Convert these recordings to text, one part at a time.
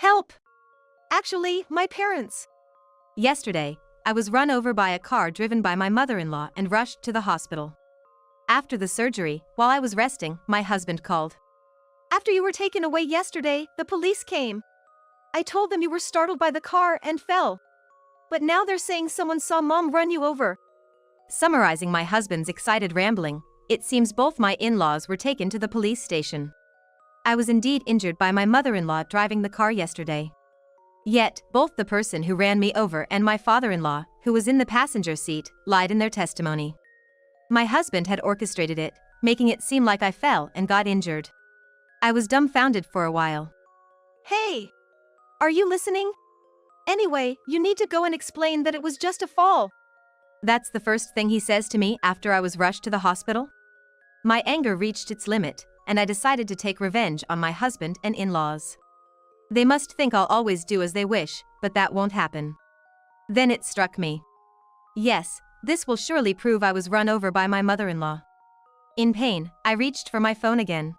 Help! Actually, my parents. Yesterday, I was run over by a car driven by my mother-in-law and rushed to the hospital. After the surgery, while I was resting, my husband called. After you were taken away yesterday, the police came. I told them you were startled by the car and fell. But now they're saying someone saw Mom run you over. Summarizing my husband's excited rambling, it seems both my in-laws were taken to the police station. I was indeed injured by my mother-in-law driving the car yesterday. Yet, both the person who ran me over and my father-in-law, who was in the passenger seat, lied in their testimony. My husband had orchestrated it, making it seem like I fell and got injured. I was dumbfounded for a while. Hey! Are you listening? Anyway, you need to go and explain that it was just a fall. That's the first thing he says to me after I was rushed to the hospital? My anger reached its limit, and I decided to take revenge on my husband and in-laws. They must think I'll always do as they wish, but that won't happen. Then it struck me. Yes, this will surely prove I was run over by my mother-in-law. In pain, I reached for my phone again.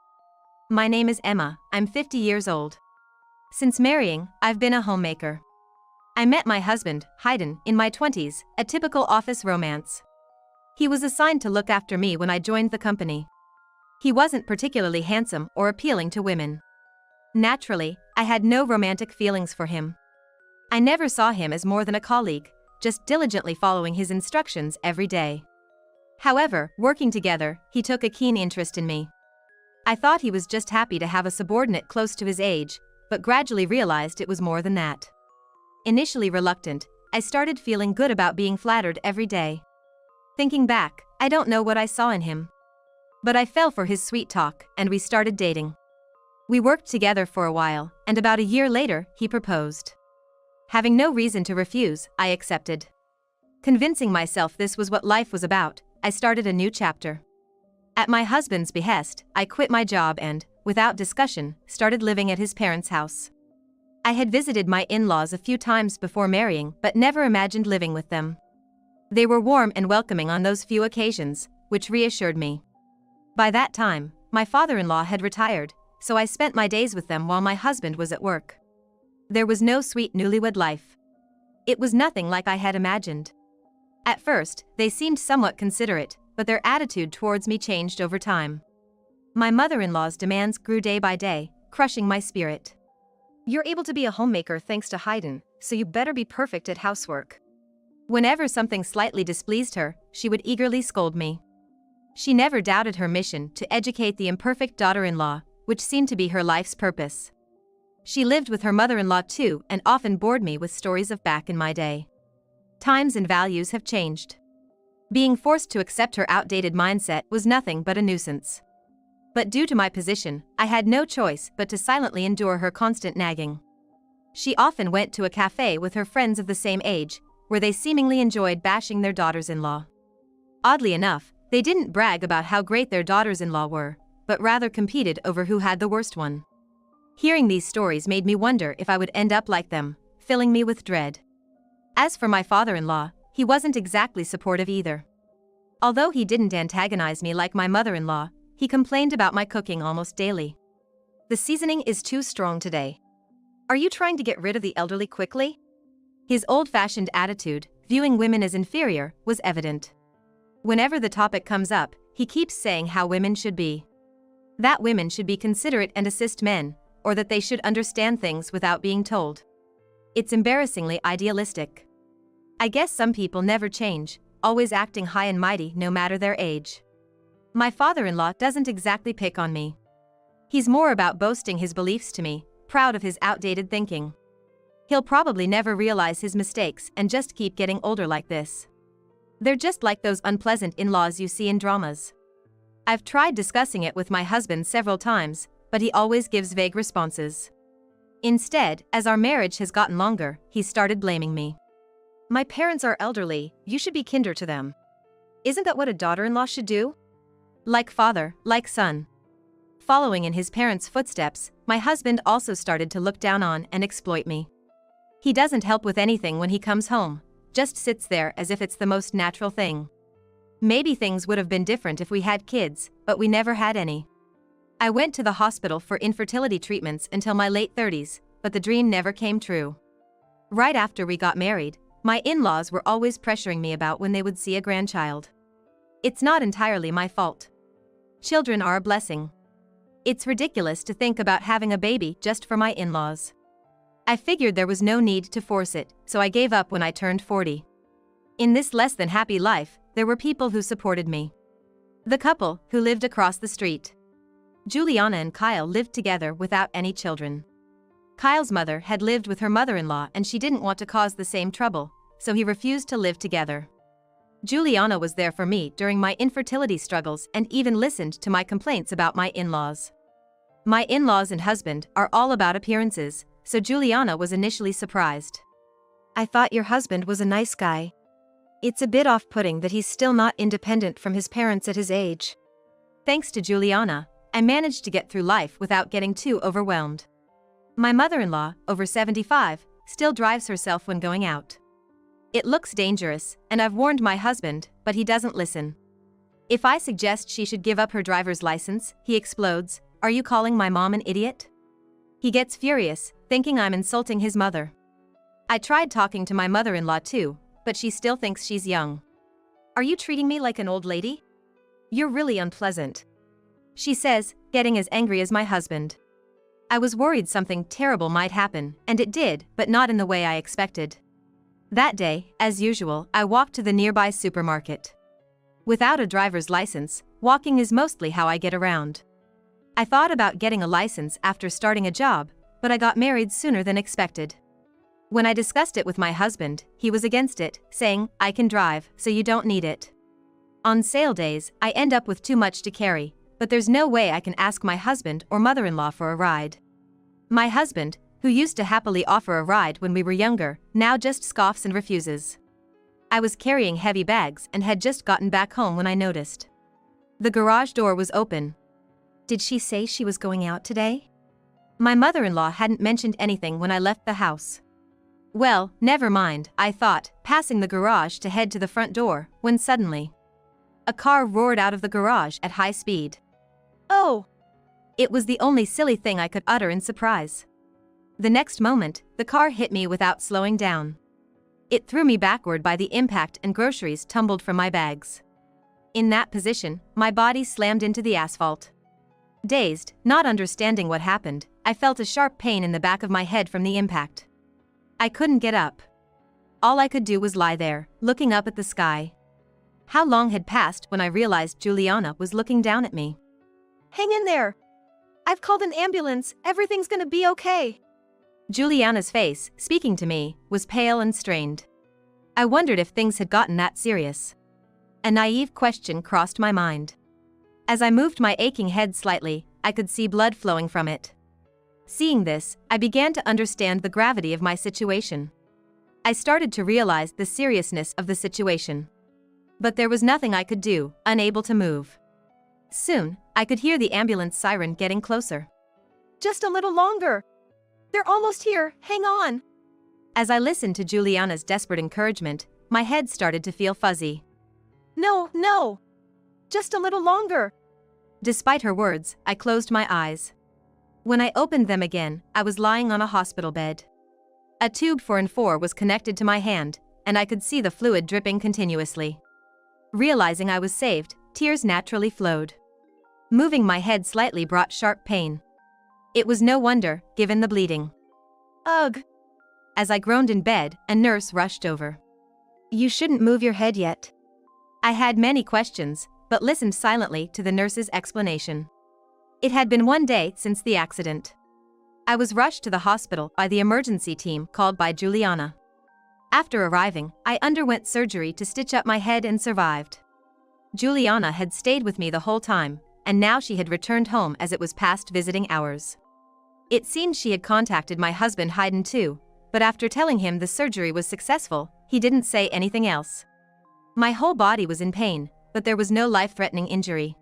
My name is Emma, I'm 50 years old. Since marrying, I've been a homemaker. I met my husband, Hayden, in my 20s, a typical office romance. He was assigned to look after me when I joined the company. He wasn't particularly handsome or appealing to women. Naturally, I had no romantic feelings for him. I never saw him as more than a colleague, just diligently following his instructions every day. However, working together, he took a keen interest in me. I thought he was just happy to have a subordinate close to his age, but gradually realized it was more than that. Initially reluctant, I started feeling good about being flattered every day. Thinking back, I don't know what I saw in him. But I fell for his sweet talk, and we started dating. We worked together for a while, and about a year later, he proposed. Having no reason to refuse, I accepted. Convincing myself this was what life was about, I started a new chapter. At my husband's behest, I quit my job and, without discussion, started living at his parents' house. I had visited my in-laws a few times before marrying but never imagined living with them. They were warm and welcoming on those few occasions, which reassured me. By that time, my father-in-law had retired, so I spent my days with them while my husband was at work. There was no sweet newlywed life. It was nothing like I had imagined. At first, they seemed somewhat considerate, but their attitude towards me changed over time. My mother-in-law's demands grew day by day, crushing my spirit. You're able to be a homemaker thanks to Hayden, so you better be perfect at housework. Whenever something slightly displeased her, she would eagerly scold me. She never doubted her mission to educate the imperfect daughter-in-law, which seemed to be her life's purpose. She lived with her mother-in-law too and often bored me with stories of back in my day. Times and values have changed. Being forced to accept her outdated mindset was nothing but a nuisance. But due to my position, I had no choice but to silently endure her constant nagging. She often went to a cafe with her friends of the same age, where they seemingly enjoyed bashing their daughters-in-law. Oddly enough, they didn't brag about how great their daughters-in-law were, but rather competed over who had the worst one. Hearing these stories made me wonder if I would end up like them, filling me with dread. As for my father-in-law, he wasn't exactly supportive either. Although he didn't antagonize me like my mother-in-law, he complained about my cooking almost daily. The seasoning is too strong today. Are you trying to get rid of the elderly quickly? His old-fashioned attitude, viewing women as inferior, was evident. Whenever the topic comes up, he keeps saying how women should be. That women should be considerate and assist men, or that they should understand things without being told. It's embarrassingly idealistic. I guess some people never change, always acting high and mighty no matter their age. My father-in-law doesn't exactly pick on me. He's more about boasting his beliefs to me, proud of his outdated thinking. He'll probably never realize his mistakes and just keep getting older like this. They're just like those unpleasant in-laws you see in dramas. I've tried discussing it with my husband several times, but he always gives vague responses. Instead, as our marriage has gotten longer, he started blaming me. My parents are elderly, you should be kinder to them. Isn't that what a daughter-in-law should do? Like father, like son. Following in his parents' footsteps, my husband also started to look down on and exploit me. He doesn't help with anything when he comes home, just sits there as if it's the most natural thing. Maybe things would have been different if we had kids, but we never had any. I went to the hospital for infertility treatments until my late 30s, but the dream never came true. Right after we got married, my in-laws were always pressuring me about when they would see a grandchild. It's not entirely my fault. Children are a blessing. It's ridiculous to think about having a baby just for my in-laws. I figured there was no need to force it, so I gave up when I turned 40. In this less than happy life, there were people who supported me. The couple, who lived across the street. Juliana and Kyle lived together without any children. Kyle's mother had lived with her mother-in-law and she didn't want to cause the same trouble, so he refused to live together. Juliana was there for me during my infertility struggles and even listened to my complaints about my in-laws. My in-laws and husband are all about appearances, so Juliana was initially surprised. I thought your husband was a nice guy. It's a bit off-putting that he's still not independent from his parents at his age. Thanks to Juliana, I managed to get through life without getting too overwhelmed. My mother-in-law, over 75, still drives herself when going out. It looks dangerous, and I've warned my husband, but he doesn't listen. If I suggest she should give up her driver's license, he explodes, "Are you calling my mom an idiot?" He gets furious, thinking I'm insulting his mother. I tried talking to my mother-in-law too, but she still thinks she's young. "Are you treating me like an old lady? You're really unpleasant," she says, getting as angry as my husband. I was worried something terrible might happen, and it did, but not in the way I expected. That day, as usual, I walked to the nearby supermarket. Without a driver's license, walking is mostly how I get around. I thought about getting a license after starting a job, but I got married sooner than expected. When I discussed it with my husband, he was against it, saying, "I can drive, so you don't need it." On sale days, I end up with too much to carry, but there's no way I can ask my husband or mother-in-law for a ride. My husband, who used to happily offer a ride when we were younger, now just scoffs and refuses. I was carrying heavy bags and had just gotten back home when I noticed. The garage door was open. Did she say she was going out today? My mother-in-law hadn't mentioned anything when I left the house. Well, never mind, I thought, passing the garage to head to the front door, when suddenly a car roared out of the garage at high speed. "Oh!" It was the only silly thing I could utter in surprise. The next moment, the car hit me without slowing down. It threw me backward by the impact and groceries tumbled from my bags. In that position, my body slammed into the asphalt. Dazed, not understanding what happened, I felt a sharp pain in the back of my head from the impact. I couldn't get up. All I could do was lie there, looking up at the sky. How long had passed when I realized Juliana was looking down at me? "Hang in there. I've called an ambulance, everything's gonna be okay." Juliana's face, speaking to me, was pale and strained. I wondered if things had gotten that serious. A naive question crossed my mind. As I moved my aching head slightly, I could see blood flowing from it. Seeing this, I began to understand the gravity of my situation. I started to realize the seriousness of the situation. But there was nothing I could do, unable to move. Soon, I could hear the ambulance siren getting closer. "Just a little longer. They're almost here, hang on." As I listened to Juliana's desperate encouragement, my head started to feel fuzzy. "No, no. Just a little longer." Despite her words, I closed my eyes. When I opened them again, I was lying on a hospital bed. A tube 4 was connected to my hand, and I could see the fluid dripping continuously. Realizing I was saved, tears naturally flowed. Moving my head slightly brought sharp pain. It was no wonder, given the bleeding. "Ugh!" As I groaned in bed, a nurse rushed over. "You shouldn't move your head yet." I had many questions, but listened silently to the nurse's explanation. It had been 1 day since the accident. I was rushed to the hospital by the emergency team called by Juliana. After arriving, I underwent surgery to stitch up my head and survived. Juliana had stayed with me the whole time, and now she had returned home as it was past visiting hours. It seemed she had contacted my husband Hayden too, but after telling him the surgery was successful, he didn't say anything else. My whole body was in pain, but there was no life-threatening injury.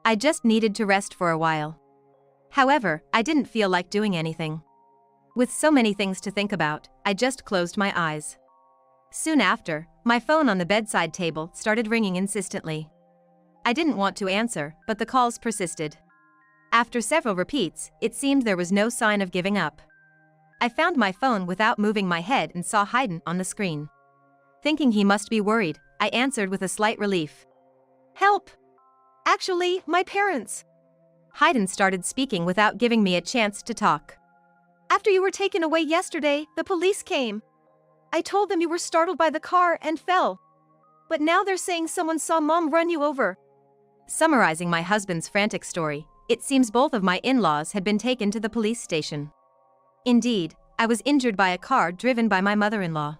I just needed to rest for a while. However, I didn't feel like doing anything. With so many things to think about, I just closed my eyes. Soon after, my phone on the bedside table started ringing insistently. I didn't want to answer, but the calls persisted. After several repeats, it seemed there was no sign of giving up. I found my phone without moving my head and saw Hayden on the screen. Thinking he must be worried, I answered with a slight relief. Help! Actually, my parents. Hayden started speaking without giving me a chance to talk. After you were taken away yesterday, the police came. I told them you were startled by the car and fell. But now they're saying someone saw Mom run you over. Summarizing my husband's frantic story, it seems both of my in-laws had been taken to the police station. Indeed, I was injured by a car driven by my mother-in-law.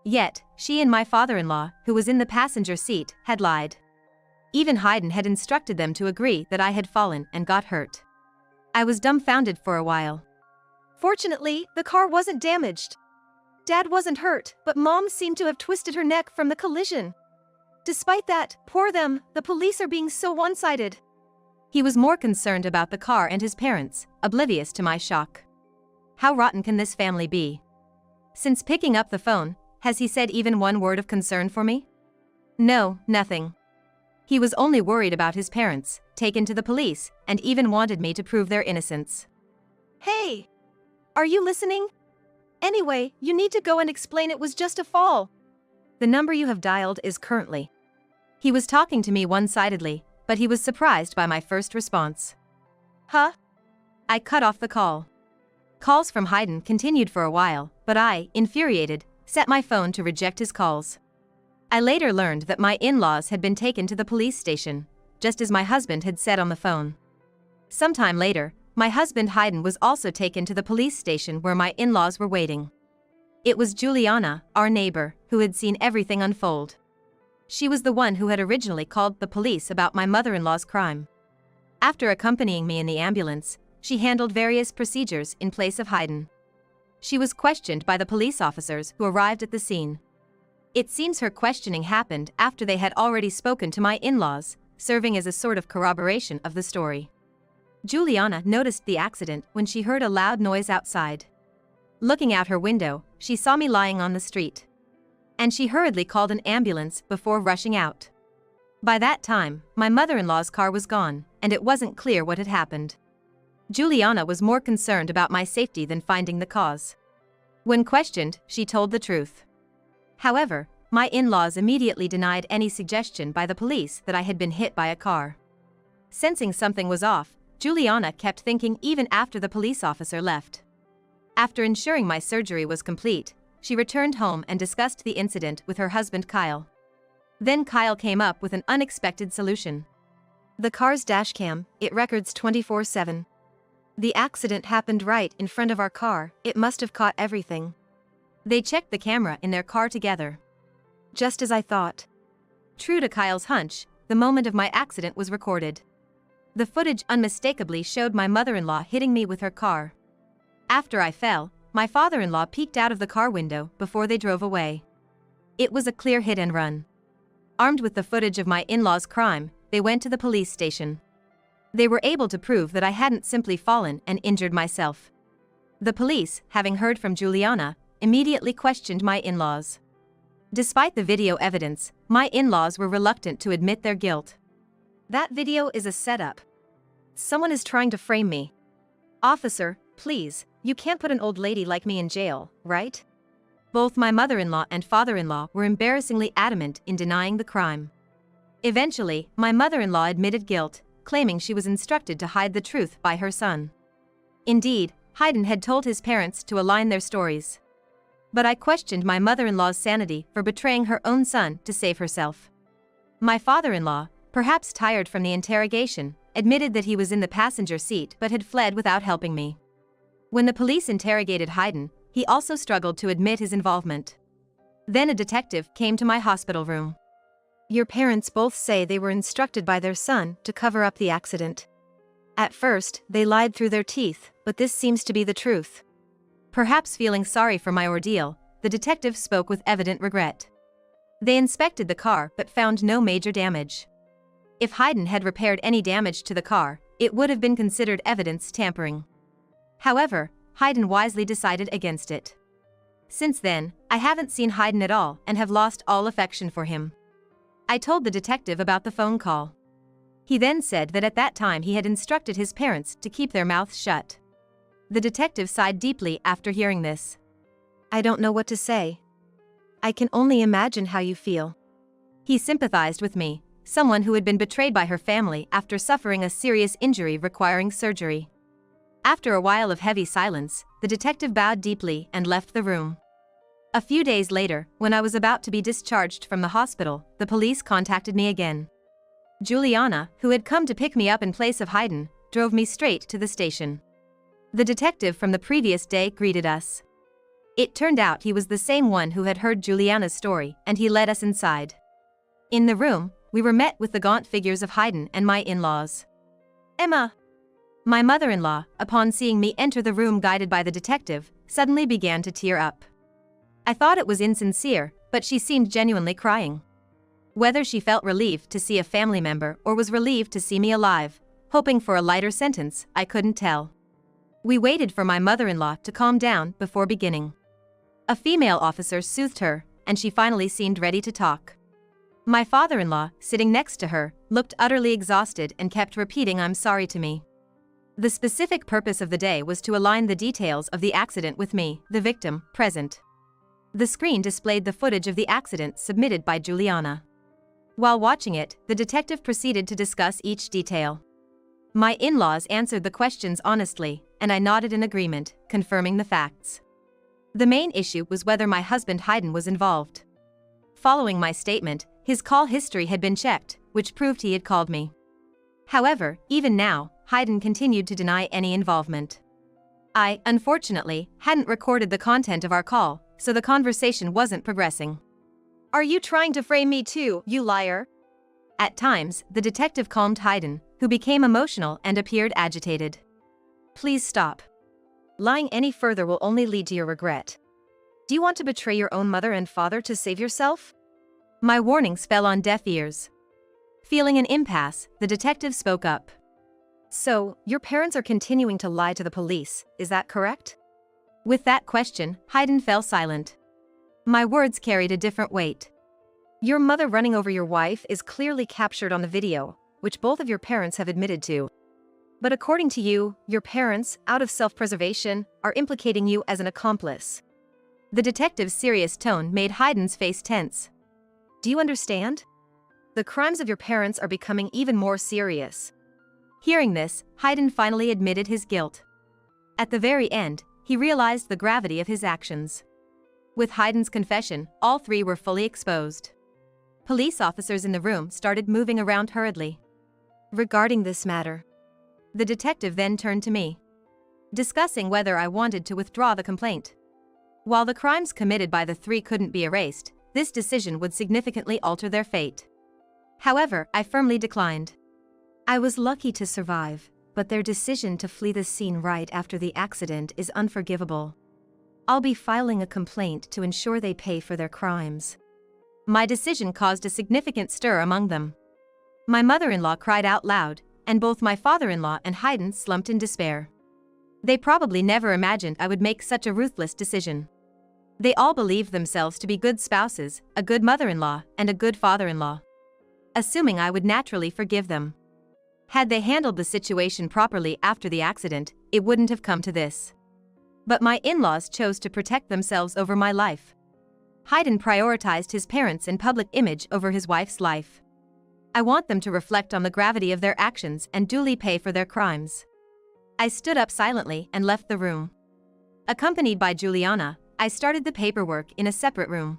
Yet, she and my father-in-law, who was in the passenger seat, had lied. Even Hayden had instructed them to agree that I had fallen and got hurt. I was dumbfounded for a while. Fortunately, the car wasn't damaged. Dad wasn't hurt, but Mom seemed to have twisted her neck from the collision. Despite that, poor them, the police are being so one-sided. He was more concerned about the car and his parents, oblivious to my shock. How rotten can this family be? Since picking up the phone, has he said even one word of concern for me? No, nothing. He was only worried about his parents, taken to the police, and even wanted me to prove their innocence. Hey! Are you listening? Anyway, you need to go and explain it was just a fall. The number you have dialed is currently. He was talking to me one-sidedly, but he was surprised by my first response. Huh? I cut off the call. Calls from Hayden continued for a while, but I, infuriated, set my phone to reject his calls. I later learned that my in-laws had been taken to the police station, just as my husband had said on the phone. Sometime later, my husband Hayden was also taken to the police station where my in-laws were waiting. It was Juliana, our neighbor, who had seen everything unfold. She was the one who had originally called the police about my mother-in-law's crime. After accompanying me in the ambulance, she handled various procedures in place of Hayden. She was questioned by the police officers who arrived at the scene. It seems her questioning happened after they had already spoken to my in-laws, serving as a sort of corroboration of the story. Juliana noticed the accident when she heard a loud noise outside. Looking out her window, she saw me lying on the street. And she hurriedly called an ambulance before rushing out. By that time, my mother-in-law's car was gone, and it wasn't clear what had happened. Juliana was more concerned about my safety than finding the cause. When questioned, she told the truth. However, my in-laws immediately denied any suggestion by the police that I had been hit by a car. Sensing something was off, Juliana kept thinking even after the police officer left. After ensuring my surgery was complete, she returned home and discussed the incident with her husband Kyle. Then Kyle came up with an unexpected solution. The car's dashcam, it records 24/7. The accident happened right in front of our car, it must have caught everything. They checked the camera in their car together. Just as I thought. True to Kyle's hunch, the moment of my accident was recorded. The footage unmistakably showed my mother-in-law hitting me with her car. After I fell, my father-in-law peeked out of the car window before they drove away. It was a clear hit and run. Armed with the footage of my in-laws' crime, they went to the police station. They were able to prove that I hadn't simply fallen and injured myself. The police, having heard from Juliana, immediately questioned my in-laws. Despite the video evidence, my in-laws were reluctant to admit their guilt. That video is a setup. Someone is trying to frame me. Officer, please, you can't put an old lady like me in jail, right? Both my mother-in-law and father-in-law were embarrassingly adamant in denying the crime. Eventually, my mother-in-law admitted guilt, claiming she was instructed to hide the truth by her son. Indeed, Hayden had told his parents to align their stories. But I questioned my mother-in-law's sanity for betraying her own son to save herself. My father-in-law, perhaps tired from the interrogation, admitted that he was in the passenger seat but had fled without helping me. When the police interrogated Hayden, he also struggled to admit his involvement. Then a detective came to my hospital room. Your parents both say they were instructed by their son to cover up the accident. At first, they lied through their teeth, but this seems to be the truth. Perhaps feeling sorry for my ordeal, the detective spoke with evident regret. They inspected the car but found no major damage. If Hayden had repaired any damage to the car, it would have been considered evidence tampering. However, Hayden wisely decided against it. Since then, I haven't seen Hayden at all and have lost all affection for him. I told the detective about the phone call. He then said that at that time he had instructed his parents to keep their mouths shut. The detective sighed deeply after hearing this. I don't know what to say. I can only imagine how you feel. He sympathized with me, someone who had been betrayed by her family after suffering a serious injury requiring surgery. After a while of heavy silence, the detective bowed deeply and left the room. A few days later, when I was about to be discharged from the hospital, the police contacted me again. Juliana, who had come to pick me up in place of Hayden, drove me straight to the station. The detective from the previous day greeted us. It turned out he was the same one who had heard Juliana's story, and he led us inside. In the room, we were met with the gaunt figures of Hayden and my in-laws. Emma! My mother-in-law, upon seeing me enter the room guided by the detective, suddenly began to tear up. I thought it was insincere, but she seemed genuinely crying. Whether she felt relieved to see a family member or was relieved to see me alive, hoping for a lighter sentence, I couldn't tell. We waited for my mother-in-law to calm down before beginning. A female officer soothed her, and she finally seemed ready to talk. My father-in-law, sitting next to her, looked utterly exhausted and kept repeating "I'm sorry" to me. The specific purpose of the day was to align the details of the accident with me, the victim, present. The screen displayed the footage of the accident submitted by Juliana. While watching it, the detective proceeded to discuss each detail. My in-laws answered the questions honestly, and I nodded in agreement, confirming the facts. The main issue was whether my husband Hayden was involved. Following my statement, his call history had been checked, which proved he had called me. However, even now, Hayden continued to deny any involvement. I, unfortunately, hadn't recorded the content of our call, so the conversation wasn't progressing. Are you trying to frame me too, you liar? At times, the detective calmed Hayden, who became emotional and appeared agitated. Please stop. Lying any further will only lead to your regret. Do you want to betray your own mother and father to save yourself? My warnings fell on deaf ears. Feeling an impasse, the detective spoke up. So, your parents are continuing to lie to the police, is that correct? With that question, Hayden fell silent. My words carried a different weight. Your mother running over your wife is clearly captured on the video, which both of your parents have admitted to. But according to you, your parents, out of self-preservation, are implicating you as an accomplice. The detective's serious tone made Hayden's face tense. Do you understand? The crimes of your parents are becoming even more serious. Hearing this, Hayden finally admitted his guilt. At the very end, he realized the gravity of his actions. With Hayden's confession, all three were fully exposed. Police officers in the room started moving around hurriedly. Regarding this matter, the detective then turned to me, discussing whether I wanted to withdraw the complaint. While the crimes committed by the three couldn't be erased, this decision would significantly alter their fate. However, I firmly declined. I was lucky to survive, but their decision to flee the scene right after the accident is unforgivable. I'll be filing a complaint to ensure they pay for their crimes. My decision caused a significant stir among them. My mother-in-law cried out loud, and both my father-in-law and Hayden slumped in despair. They probably never imagined I would make such a ruthless decision. They all believed themselves to be good spouses, a good mother-in-law, and a good father-in-law, assuming I would naturally forgive them. Had they handled the situation properly after the accident, it wouldn't have come to this. But my in-laws chose to protect themselves over my life. Hayden prioritized his parents' and public image over his wife's life. I want them to reflect on the gravity of their actions and duly pay for their crimes. I stood up silently and left the room. Accompanied by Juliana, I started the paperwork in a separate room.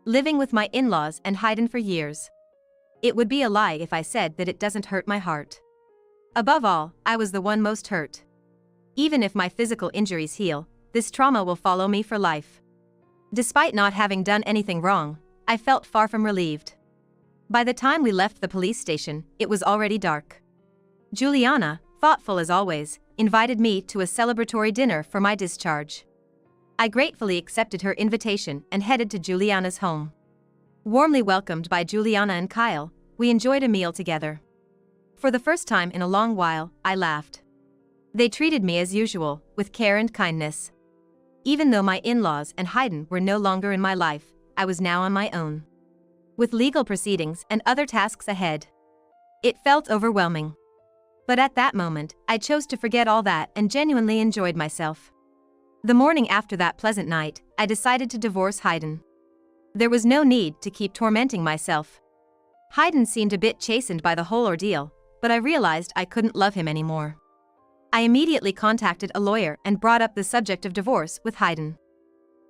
Living with my in-laws and Hayden for years. It would be a lie if I said that it doesn't hurt my heart. Above all, I was the one most hurt. Even if my physical injuries heal, this trauma will follow me for life. Despite not having done anything wrong, I felt far from relieved. By the time we left the police station, it was already dark. Juliana, thoughtful as always, invited me to a celebratory dinner for my discharge. I gratefully accepted her invitation and headed to Juliana's home. Warmly welcomed by Juliana and Kyle, we enjoyed a meal together. For the first time in a long while, I laughed. They treated me as usual, with care and kindness. Even though my in-laws and Hayden were no longer in my life, I was now on my own, with legal proceedings and other tasks ahead. It felt overwhelming. But at that moment, I chose to forget all that and genuinely enjoyed myself. The morning after that pleasant night, I decided to divorce Hayden. There was no need to keep tormenting myself. Hayden seemed a bit chastened by the whole ordeal, but I realized I couldn't love him anymore. I immediately contacted a lawyer and brought up the subject of divorce with Hayden.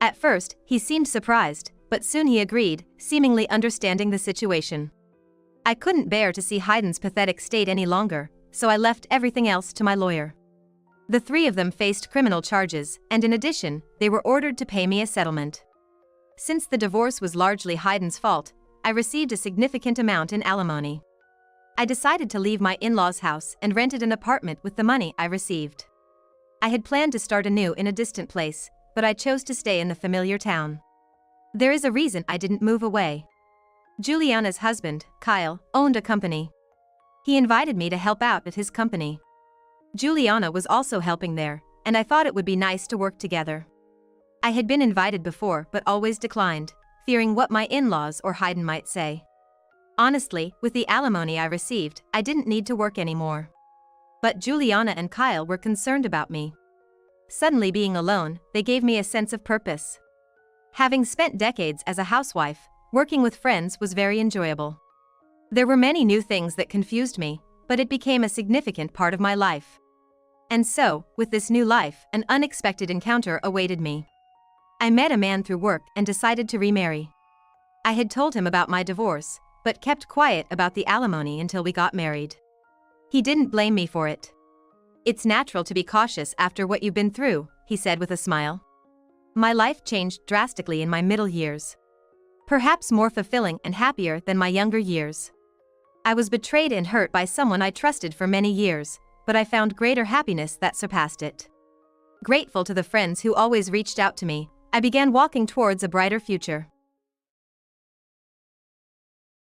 At first, he seemed surprised, but soon he agreed, seemingly understanding the situation. I couldn't bear to see Hayden's pathetic state any longer, so I left everything else to my lawyer. The three of them faced criminal charges, and in addition, they were ordered to pay me a settlement. Since the divorce was largely Hayden's fault, I received a significant amount in alimony. I decided to leave my in-laws' house and rented an apartment with the money I received. I had planned to start anew in a distant place, but I chose to stay in the familiar town. There is a reason I didn't move away. Juliana's husband, Kyle, owned a company. He invited me to help out at his company. Juliana was also helping there, and I thought it would be nice to work together. I had been invited before but always declined, fearing what my in-laws or Hayden might say. Honestly, with the alimony I received, I didn't need to work anymore. But Juliana and Kyle were concerned about me. Suddenly being alone, they gave me a sense of purpose. Having spent decades as a housewife, working with friends was very enjoyable. There were many new things that confused me, but it became a significant part of my life. And so, with this new life, an unexpected encounter awaited me. I met a man through work and decided to remarry. I had told him about my divorce, but kept quiet about the alimony until we got married. He didn't blame me for it. "It's natural to be cautious after what you've been through," he said with a smile. My life changed drastically in my middle years. Perhaps more fulfilling and happier than my younger years. I was betrayed and hurt by someone I trusted for many years, but I found greater happiness that surpassed it. Grateful to the friends who always reached out to me, I began walking towards a brighter future.